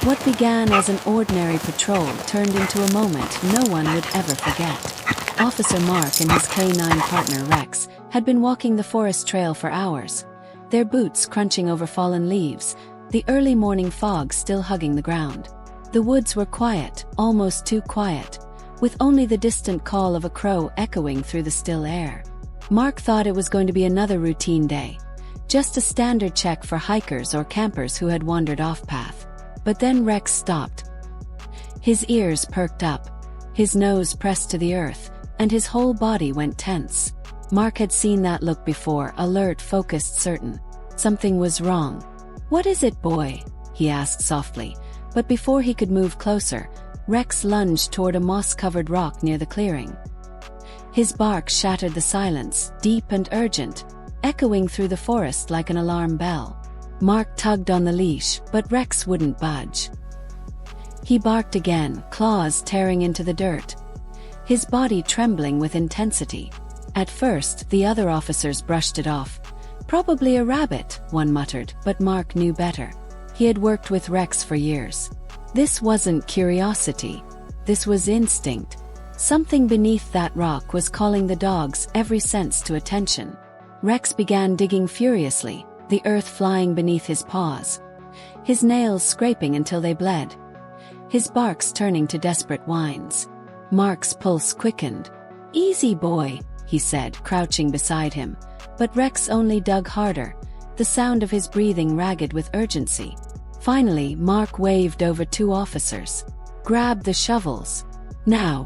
What began as an ordinary patrol turned into a moment no one would ever forget. Officer Mark and his K9 partner Rex had been walking the forest trail for hours, their boots crunching over fallen leaves, the early morning fog still hugging the ground. The woods were quiet, almost too quiet, with only the distant call of a crow echoing through the still air. Mark thought it was going to be another routine day, just a standard check for hikers or campers who had wandered off-path. But then Rex stopped. His ears perked up, his nose pressed to the earth, and his whole body went tense. Mark had seen that look before, alert, focused, certain. Something was wrong. "What is it, boy?" he asked softly, but before he could move closer, Rex lunged toward a moss-covered rock near the clearing. His bark shattered the silence, deep and urgent, echoing through the forest like an alarm bell. Mark tugged on the leash, but Rex wouldn't budge. He barked again, claws tearing into the dirt, his body trembling with intensity. At first, the other officers brushed it off. "Probably a rabbit," one muttered, but Mark knew better. He had worked with Rex for years. This wasn't curiosity. This was instinct. Something beneath that rock was calling the dog's every sense to attention. Rex began digging furiously, the earth flying beneath his paws, his nails scraping until they bled, his barks turning to desperate whines. Mark's pulse quickened. "Easy, boy," he said, crouching beside him, but Rex only dug harder, the sound of his breathing ragged with urgency. Finally, Mark waved over two officers. "Grab the shovels. Now."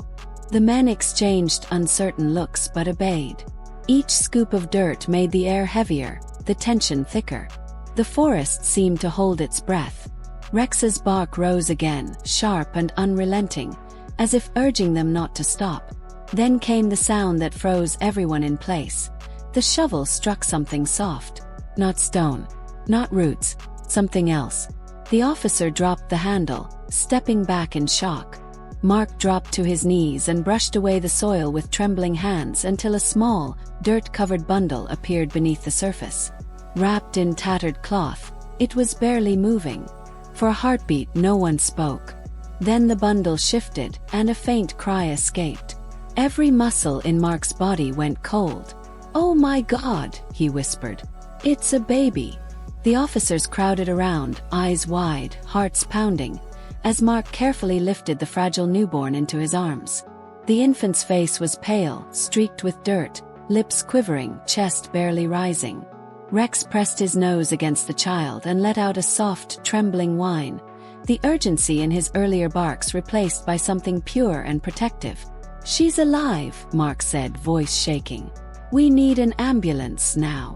The men exchanged uncertain looks but obeyed. Each scoop of dirt made the air heavier, the tension thicker. The forest seemed to hold its breath. Rex's bark rose again, sharp and unrelenting, as if urging them not to stop. Then came the sound that froze everyone in place. The shovel struck something soft. Not stone. Not roots. Something else. The officer dropped the handle, stepping back in shock. Mark dropped to his knees and brushed away the soil with trembling hands until a small, dirt-covered bundle appeared beneath the surface. Wrapped in tattered cloth, it was barely moving. For a heartbeat, no one spoke. Then the bundle shifted, and a faint cry escaped. Every muscle in Mark's body went cold. "Oh my God," he whispered. "It's a baby." The officers crowded around, eyes wide, hearts pounding, as Mark carefully lifted the fragile newborn into his arms. The infant's face was pale, streaked with dirt, lips quivering, chest barely rising. Rex pressed his nose against the child and let out a soft, trembling whine, the urgency in his earlier barks replaced by something pure and protective. "She's alive," Mark said, voice shaking. "We need an ambulance now."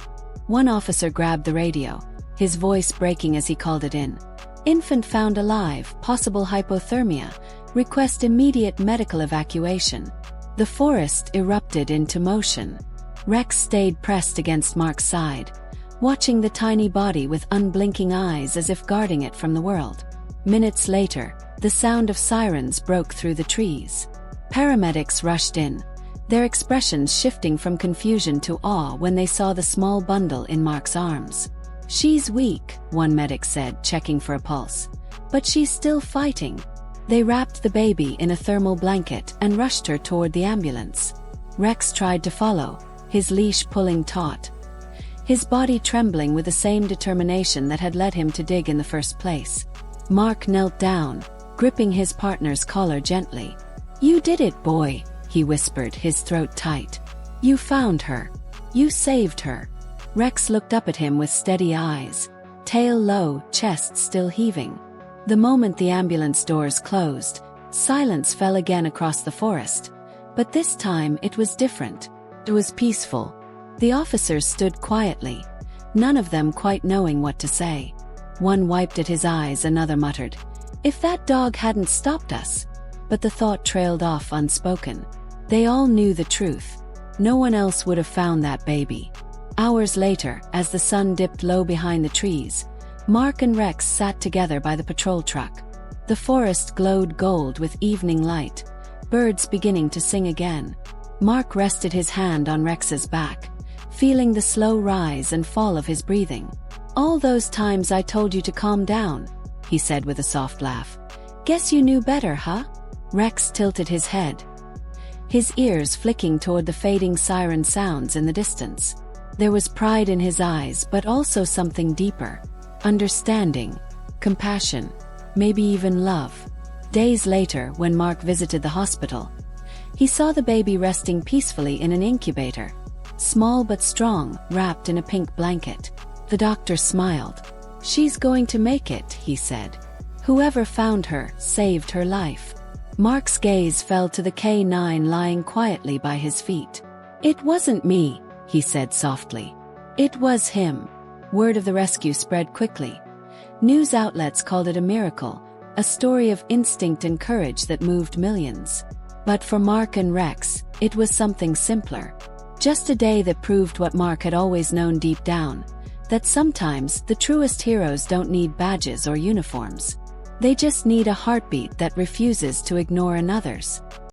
One officer grabbed the radio, his voice breaking as he called it in. "Infant found alive, possible hypothermia, request immediate medical evacuation." The forest erupted into motion. Rex stayed pressed against Mark's side, watching the tiny body with unblinking eyes as if guarding it from the world. Minutes later, the sound of sirens broke through the trees. Paramedics rushed in, their expressions shifting from confusion to awe when they saw the small bundle in Mark's arms. "She's weak," one medic said, checking for a pulse. "But she's still fighting." They wrapped the baby in a thermal blanket and rushed her toward the ambulance. Rex tried to follow, his leash pulling taut, his body trembling with the same determination that had led him to dig in the first place. Mark knelt down, gripping his partner's collar gently. "You did it, boy," he whispered, his throat tight. "You found her. You saved her." Rex looked up at him with steady eyes, tail low, chest still heaving. The moment the ambulance doors closed, silence fell again across the forest. But this time it was different. It was peaceful. The officers stood quietly, none of them quite knowing what to say. One wiped at his eyes, another muttered, "If that dog hadn't stopped us." But the thought trailed off unspoken. They all knew the truth. No one else would have found that baby. Hours later, as the sun dipped low behind the trees, Mark and Rex sat together by the patrol truck. The forest glowed gold with evening light, birds beginning to sing again. Mark rested his hand on Rex's back, feeling the slow rise and fall of his breathing. "All those times I told you to calm down," he said with a soft laugh. Guess you knew better, huh? Rex tilted his head, his ears flicking toward the fading siren sounds in the distance. There was pride in his eyes, but also something deeper. Understanding, compassion, maybe even love. Days later, when Mark visited the hospital, he saw the baby resting peacefully in an incubator. Small but strong, wrapped in a pink blanket. The doctor smiled. She's going to make it, he said. Whoever found her saved her life. Mark's gaze fell to the K9 lying quietly by his feet. It wasn't me, he said softly. It was him. Word of the rescue spread quickly. News outlets called it a miracle, a story of instinct and courage that moved millions. But for Mark and Rex, it was something simpler. Just a day that proved what Mark had always known deep down, that sometimes the truest heroes don't need badges or uniforms. They just need a heartbeat that refuses to ignore another's.